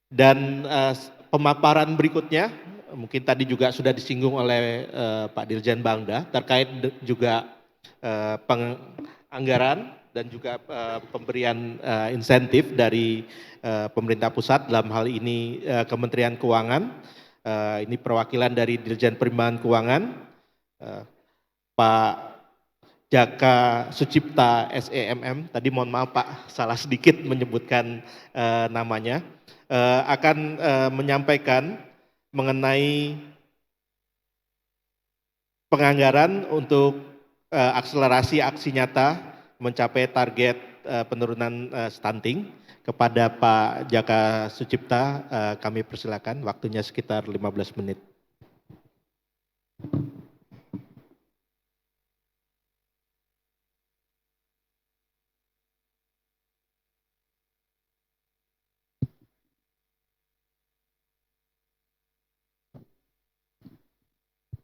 Dan pemaparan berikutnya mungkin tadi juga sudah disinggung oleh Pak Dirjen Bangda terkait juga penganggaran dan juga pemberian insentif dari pemerintah pusat, dalam hal ini Kementerian Keuangan. Ini perwakilan dari Dirjen Perimbangan Keuangan, Pak Jaka Sucipta SEMM, tadi mohon maaf Pak, salah sedikit menyebutkan namanya, akan menyampaikan mengenai penganggaran untuk akselerasi aksi nyata mencapai target penurunan stunting. Kepada Pak Jaka Sucipta, kami persilakan, waktunya sekitar 15 menit.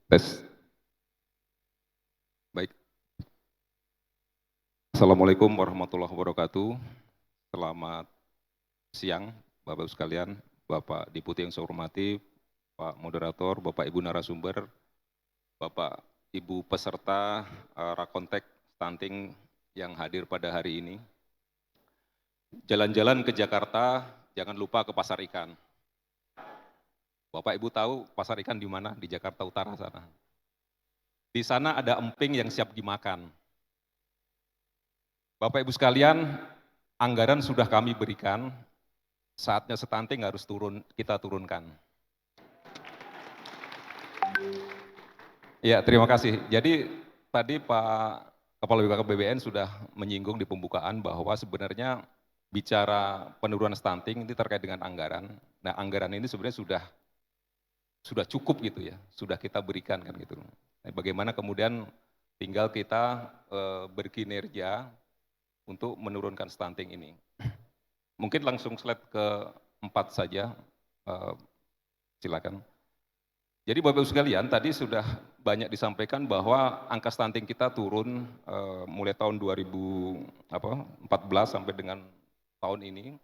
Tes. Baik. Assalamualaikum warahmatullahi wabarakatuh. Selamat siang, Bapak-Ibu sekalian, Bapak Deputi yang saya hormati, Pak Moderator, Bapak Ibu narasumber, Bapak Ibu peserta Rakontek Stunting yang hadir pada hari ini. Jalan-jalan ke Jakarta, jangan lupa ke Pasar Ikan. Bapak Ibu tahu Pasar Ikan di mana? Di Jakarta Utara sana. Di sana ada emping yang siap dimakan. Bapak Ibu sekalian, anggaran sudah kami berikan, saatnya stunting harus kita turunkan. Ya, terima kasih. Jadi tadi Pak Kepala BKKBBN sudah menyinggung di pembukaan bahwa sebenarnya bicara penurunan stunting ini terkait dengan anggaran. Nah, anggaran ini sebenarnya sudah cukup gitu ya, sudah kita berikan kan gitu. Nah, bagaimana kemudian tinggal kita berkinerja untuk menurunkan stunting ini. Mungkin langsung slide ke-4 saja, silakan. Jadi Bapak-Ibu sekalian, tadi sudah banyak disampaikan bahwa angka stunting kita turun mulai tahun 2014 sampai dengan tahun ini.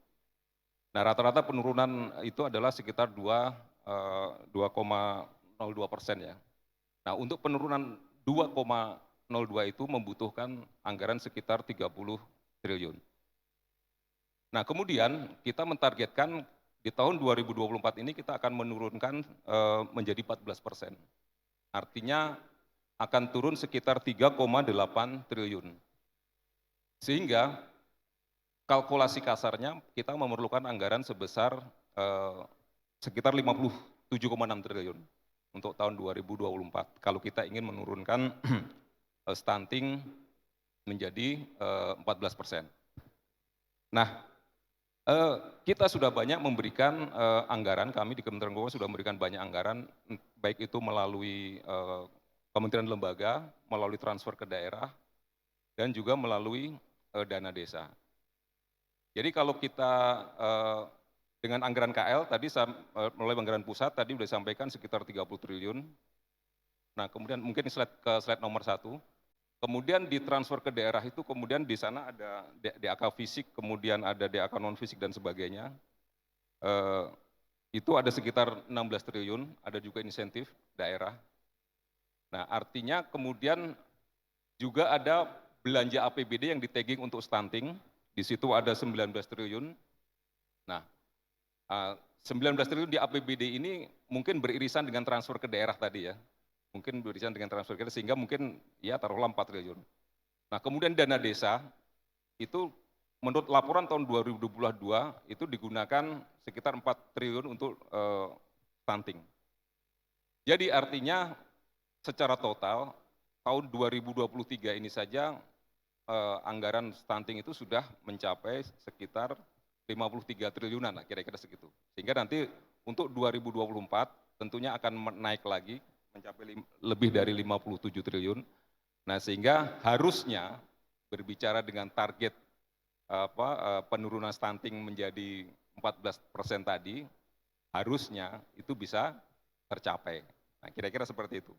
Nah, rata-rata penurunan itu adalah sekitar 2,02% ya. Nah, untuk penurunan 2,02 itu membutuhkan anggaran sekitar 30 triliun. Nah, kemudian kita mentargetkan di tahun 2024 ini kita akan menurunkan menjadi 14%. Artinya akan turun sekitar 3,8 triliun. Sehingga kalkulasi kasarnya kita memerlukan anggaran sebesar sekitar 57,6 triliun untuk tahun 2024 kalau kita ingin menurunkan stunting menjadi 14%. Nah, kita sudah banyak memberikan anggaran, kami di Kementerian Keuangan sudah memberikan banyak anggaran, baik itu melalui kementerian lembaga, melalui transfer ke daerah, dan juga melalui dana desa. Jadi kalau kita dengan anggaran KL, tadi melalui anggaran pusat, tadi sudah disampaikan sekitar 30 triliun. Nah, kemudian mungkin slide nomor 1. Kemudian ditransfer ke daerah itu, kemudian di sana ada DAK fisik, kemudian ada DAK non fisik dan sebagainya. Itu ada sekitar 16 triliun, ada juga insentif daerah. Nah, artinya kemudian juga ada belanja APBD yang di-tagging untuk stunting, di situ ada 19 triliun. Nah, 19 triliun di APBD ini mungkin beririsan dengan transfer ke daerah tadi ya. Mungkin beririsan dengan transfer ke daerah, sehingga mungkin ya taruhlah 4 triliun. Nah, kemudian dana desa itu menurut laporan tahun 2022 itu digunakan sekitar 4 triliun untuk stunting. Jadi artinya secara total tahun 2023 ini saja anggaran stunting itu sudah mencapai sekitar 53 triliunan lah kira-kira segitu. Sehingga nanti untuk 2024 tentunya akan naik lagi mencapai lebih dari 57 triliun. Nah, sehingga harusnya berbicara dengan target penurunan stunting menjadi 14% tadi, harusnya itu bisa tercapai. Nah, kira-kira seperti itu.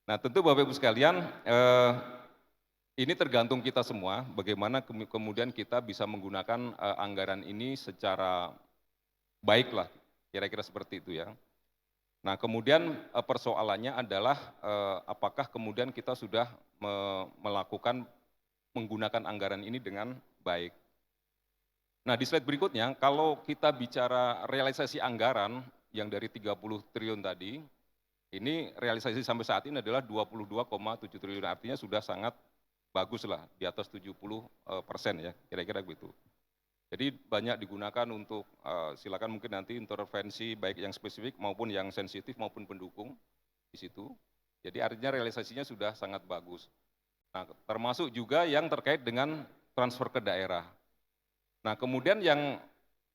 Nah, tentu Bapak Ibu sekalian, ini tergantung kita semua, bagaimana kemudian kita bisa menggunakan anggaran ini secara baiklah, kira-kira seperti itu ya. Nah kemudian persoalannya adalah apakah kemudian kita sudah melakukan menggunakan anggaran ini dengan baik. Nah di slide berikutnya, kalau kita bicara realisasi anggaran yang dari 30 triliun tadi, ini realisasi sampai saat ini adalah 22,7 triliun, artinya sudah sangat bagus lah, di atas 70% ya, kira-kira begitu. Jadi banyak digunakan untuk, silakan mungkin nanti intervensi baik yang spesifik maupun yang sensitif maupun pendukung di situ. Jadi artinya realisasinya sudah sangat bagus. Nah termasuk juga yang terkait dengan transfer ke daerah. Nah kemudian yang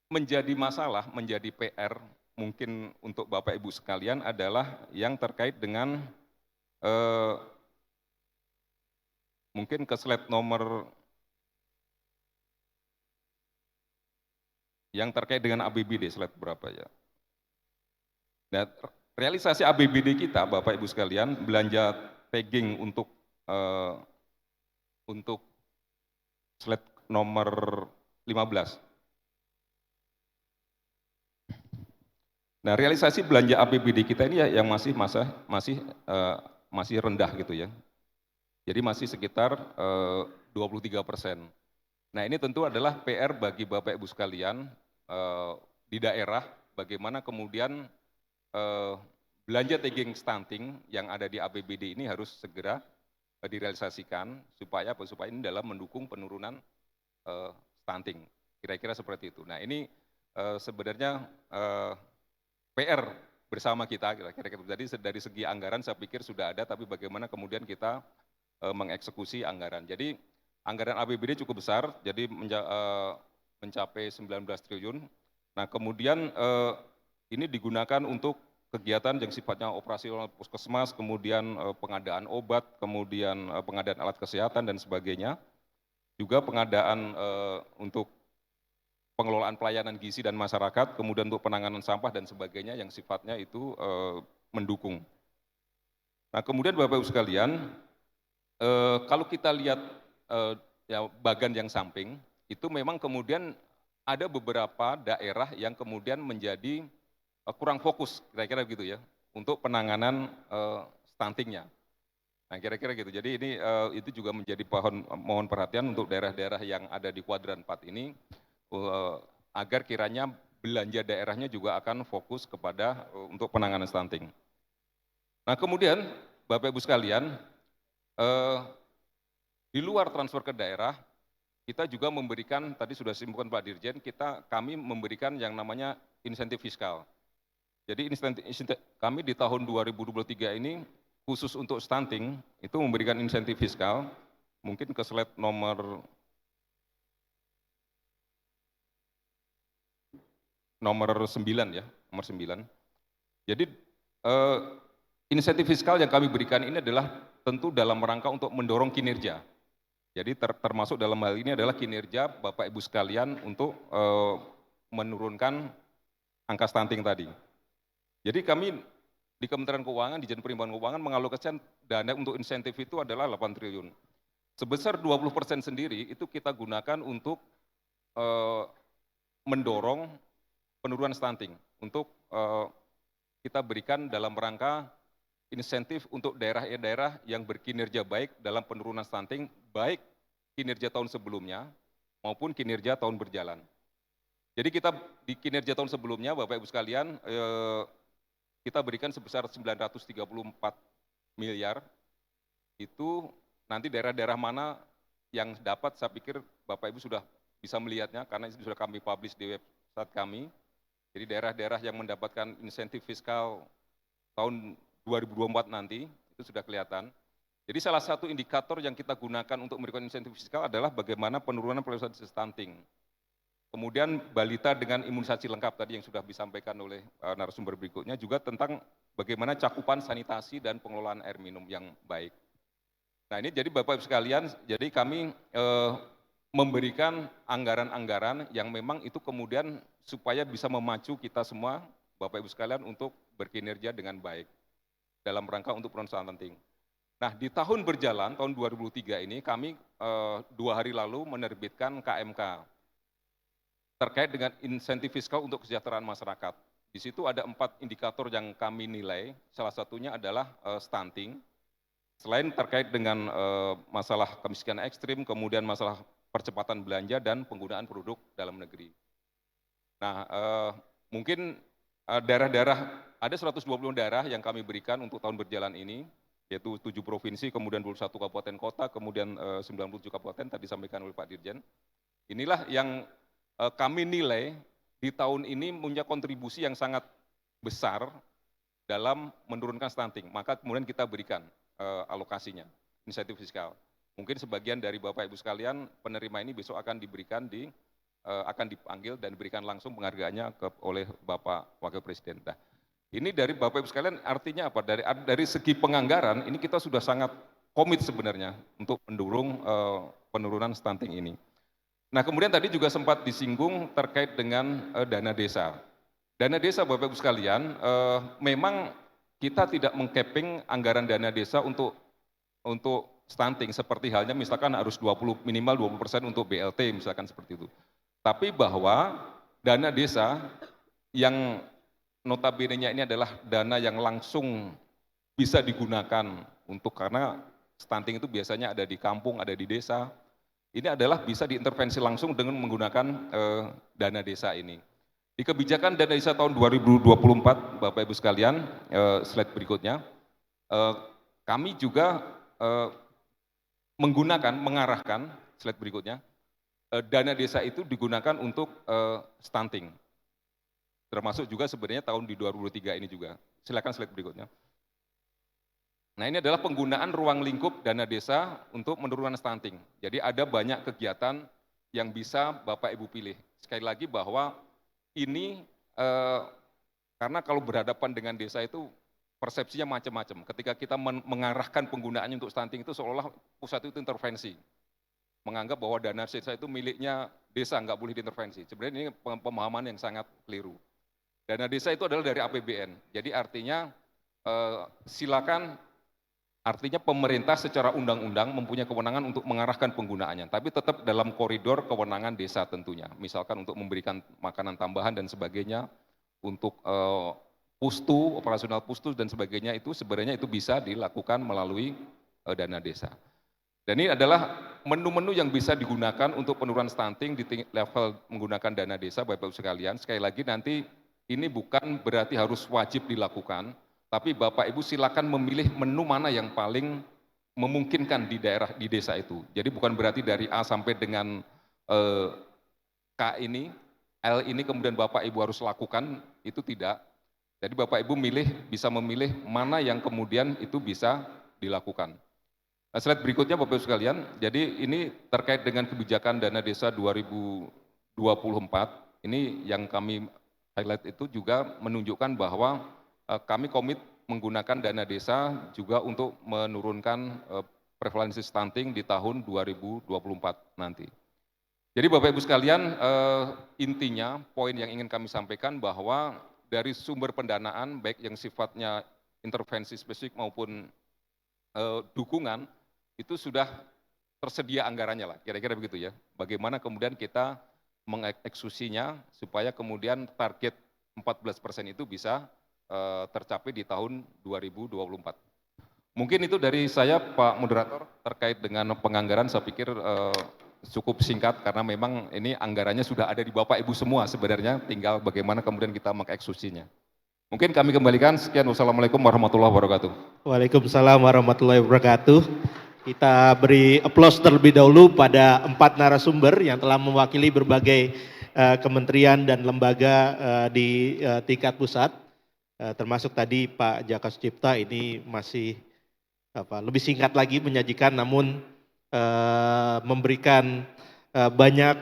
menjadi masalah, menjadi PR mungkin untuk Bapak Ibu sekalian adalah yang terkait dengan mungkin ke slide nomor yang terkait dengan APBD, slide berapa ya. Nah, realisasi APBD kita Bapak Ibu sekalian, belanja tagging untuk slide nomor 15. Nah, realisasi belanja APBD kita ini yang masih rendah gitu ya. Jadi masih sekitar 23%. Nah, ini tentu adalah PR bagi Bapak Ibu sekalian di daerah, bagaimana kemudian belanja tagging stunting yang ada di APBD ini harus segera direalisasikan supaya ini dalam mendukung penurunan stunting. Kira-kira seperti itu. Nah, ini sebenarnya PR bersama kita, kira-kira. Jadi dari segi anggaran saya pikir sudah ada, tapi bagaimana kemudian kita mengeksekusi anggaran. Jadi anggaran APBD cukup besar, jadi mencapai 19 triliun. Nah kemudian ini digunakan untuk kegiatan yang sifatnya operasional puskesmas, kemudian pengadaan obat, kemudian pengadaan alat kesehatan dan sebagainya. Juga pengadaan untuk pengelolaan pelayanan gizi dan masyarakat, kemudian untuk penanganan sampah dan sebagainya yang sifatnya itu mendukung. Nah kemudian Bapak Ibu sekalian, kalau kita lihat ya, bagan yang samping, itu memang kemudian ada beberapa daerah yang kemudian menjadi kurang fokus, kira-kira gitu ya, untuk penanganan stuntingnya. Nah kira-kira gitu, jadi ini itu juga menjadi mohon perhatian untuk daerah-daerah yang ada di kuadran 4 ini, agar kiranya belanja daerahnya juga akan fokus kepada untuk penanganan stunting. Nah kemudian Bapak Ibu sekalian, di luar transfer ke daerah, kita juga memberikan, tadi sudah disebutkan Pak Dirjen, kami memberikan yang namanya insentif fiskal. Jadi kami di tahun 2023 ini khusus untuk stunting itu memberikan insentif fiskal, mungkin ke slide nomor 9 ya, nomor 9. Jadi insentif fiskal yang kami berikan ini adalah tentu dalam rangka untuk mendorong kinerja. Jadi termasuk dalam hal ini adalah kinerja Bapak Ibu sekalian untuk menurunkan angka stunting tadi. Jadi kami di Kementerian Keuangan, di Dijen Perimbangan Keuangan mengalokasikan dana untuk insentif itu adalah 8 triliun. Sebesar 20% sendiri itu kita gunakan untuk mendorong penurunan stunting, untuk kita berikan dalam rangka insentif untuk daerah-daerah yang berkinerja baik dalam penurunan stunting, baik kinerja tahun sebelumnya maupun kinerja tahun berjalan. Jadi kita di kinerja tahun sebelumnya, Bapak Ibu sekalian, kita berikan sebesar 934 miliar, itu nanti daerah-daerah mana yang dapat, saya pikir Bapak Ibu sudah bisa melihatnya, karena itu sudah kami publish di website kami. Jadi daerah-daerah yang mendapatkan insentif fiskal tahun 2024 nanti, itu sudah kelihatan. Jadi salah satu indikator yang kita gunakan untuk memberikan insentif fiskal adalah bagaimana penurunan prevalensi stunting. Kemudian balita dengan imunisasi lengkap tadi yang sudah disampaikan oleh narasumber berikutnya, juga tentang bagaimana cakupan sanitasi dan pengelolaan air minum yang baik. Nah ini jadi Bapak Ibu sekalian, jadi kami memberikan anggaran-anggaran yang memang itu kemudian supaya bisa memacu kita semua, Bapak Ibu sekalian, untuk berkinerja dengan baik dalam rangka untuk penurunan stunting. Nah di tahun berjalan, tahun 2023 ini kami 2 hari lalu menerbitkan KMK. terkait dengan insentif fiskal untuk kesejahteraan masyarakat. Di situ ada 4 indikator yang kami nilai, salah satunya adalah stunting. Selain terkait dengan masalah kemiskinan ekstrim, kemudian masalah percepatan belanja dan penggunaan produk dalam negeri. Nah, mungkin daerah-daerah, ada 120 daerah yang kami berikan untuk tahun berjalan ini, yaitu 7 provinsi, kemudian 21 kabupaten kota, kemudian 97 kabupaten, tadi disampaikan oleh Pak Dirjen. Inilah yang kami nilai di tahun ini punya kontribusi yang sangat besar dalam menurunkan stunting. Maka kemudian kita berikan alokasinya, insentif fiskal. Mungkin sebagian dari Bapak Ibu sekalian penerima ini besok akan diberikan akan dipanggil dan diberikan langsung penghargaannya oleh Bapak Wakil Presiden. Nah, ini dari Bapak Ibu sekalian artinya apa? Dari segi penganggaran ini kita sudah sangat komit sebenarnya untuk mendorong penurunan stunting ini. Nah, kemudian tadi juga sempat disinggung terkait dengan dana desa. Dana desa Bapak Ibu sekalian, memang kita tidak mengcapping anggaran dana desa untuk stunting, seperti halnya misalkan harus minimal 20% untuk BLT, misalkan seperti itu. Tapi bahwa dana desa yang notabene-nya ini adalah dana yang langsung bisa digunakan karena stunting itu biasanya ada di kampung, ada di desa, ini adalah bisa diintervensi langsung dengan menggunakan dana desa ini. Di kebijakan dana desa tahun 2024, Bapak Ibu sekalian, slide berikutnya, kami juga mengarahkan, slide berikutnya, dana desa itu digunakan untuk stunting. Termasuk juga sebenarnya tahun di 2023 ini juga. Silakan slide berikutnya. Nah, ini adalah penggunaan ruang lingkup dana desa untuk menurunkan stunting. Jadi ada banyak kegiatan yang bisa Bapak Ibu pilih. Sekali lagi bahwa ini karena kalau berhadapan dengan desa itu persepsinya macam-macam. Ketika kita mengarahkan penggunaannya untuk stunting itu seolah pusat itu intervensi. Menganggap bahwa dana desa itu miliknya desa, nggak boleh diintervensi. Sebenarnya ini pemahaman yang sangat keliru. Dana desa itu adalah dari APBN. Jadi artinya artinya pemerintah secara undang-undang mempunyai kewenangan untuk mengarahkan penggunaannya, tapi tetap dalam koridor kewenangan desa tentunya. Misalkan untuk memberikan makanan tambahan dan sebagainya, untuk pustu, operasional pustu dan sebagainya itu sebenarnya itu bisa dilakukan melalui dana desa. Dan ini adalah menu-menu yang bisa digunakan untuk penurunan stunting di level menggunakan dana desa, Bapak-Ibu sekalian. Sekali lagi nanti ini bukan berarti harus wajib dilakukan, tapi Bapak Ibu silakan memilih menu mana yang paling memungkinkan di desa itu. Jadi bukan berarti dari A sampai dengan K ini, L ini kemudian Bapak Ibu harus lakukan, itu tidak. Jadi Bapak Ibu bisa memilih mana yang kemudian itu bisa dilakukan. Nah, slide berikutnya Bapak Ibu sekalian, jadi ini terkait dengan kebijakan dana desa 2024, ini yang kami highlight itu juga menunjukkan bahwa kami komit menggunakan dana desa juga untuk menurunkan prevalensi stunting di tahun 2024 nanti. Jadi Bapak Ibu sekalian, intinya poin yang ingin kami sampaikan bahwa dari sumber pendanaan, baik yang sifatnya intervensi spesifik maupun dukungan, itu sudah tersedia anggarannya lah, kira-kira begitu ya. Bagaimana kemudian kita mengeksekusinya supaya kemudian target 14% itu bisa tercapai di tahun 2024. Mungkin itu dari saya Pak Moderator terkait dengan penganggaran, saya pikir cukup singkat karena memang ini anggarannya sudah ada di Bapak Ibu semua sebenarnya, tinggal bagaimana kemudian kita mengeksekusinya. Mungkin kami kembalikan, sekian, wassalamualaikum warahmatullahi wabarakatuh. Waalaikumsalam warahmatullahi wabarakatuh. Kita beri aplaus terlebih dahulu pada 4 narasumber yang telah mewakili berbagai kementerian dan lembaga di tingkat pusat, termasuk tadi Pak Jaka Sucipta ini masih lebih singkat lagi menyajikan, namun memberikan banyak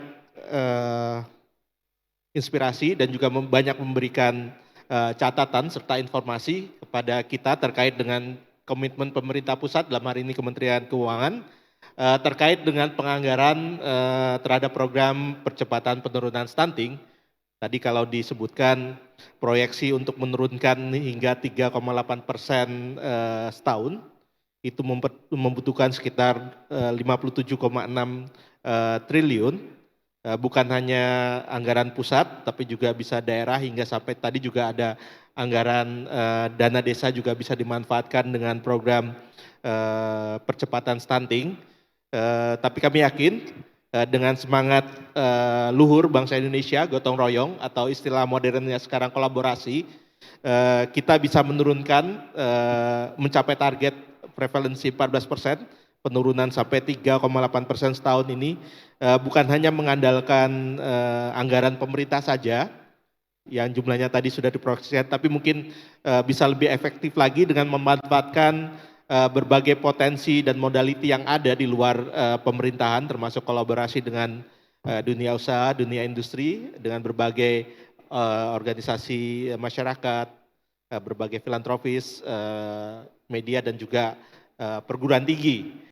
inspirasi dan juga banyak memberikan catatan serta informasi kepada kita terkait dengan komitmen pemerintah pusat, dalam hari ini Kementerian Keuangan, terkait dengan penganggaran terhadap program percepatan penurunan stunting. Tadi kalau disebutkan proyeksi untuk menurunkan hingga 3,8% setahun, itu membutuhkan sekitar 57,6 triliun. bukan hanya anggaran pusat, tapi juga bisa daerah hingga sampai tadi juga ada anggaran dana desa juga bisa dimanfaatkan dengan program percepatan stunting. Tapi kami yakin dengan semangat luhur bangsa Indonesia, gotong royong atau istilah modernnya sekarang kolaborasi, kita bisa menurunkan mencapai target prevalensi 14%, penurunan sampai 3,8% setahun ini, bukan hanya mengandalkan anggaran pemerintah saja, yang jumlahnya tadi sudah diproyeksikan, tapi mungkin bisa lebih efektif lagi dengan memanfaatkan berbagai potensi dan modality yang ada di luar pemerintahan, termasuk kolaborasi dengan dunia usaha, dunia industri, dengan berbagai organisasi masyarakat, berbagai filantropis, media dan juga perguruan tinggi.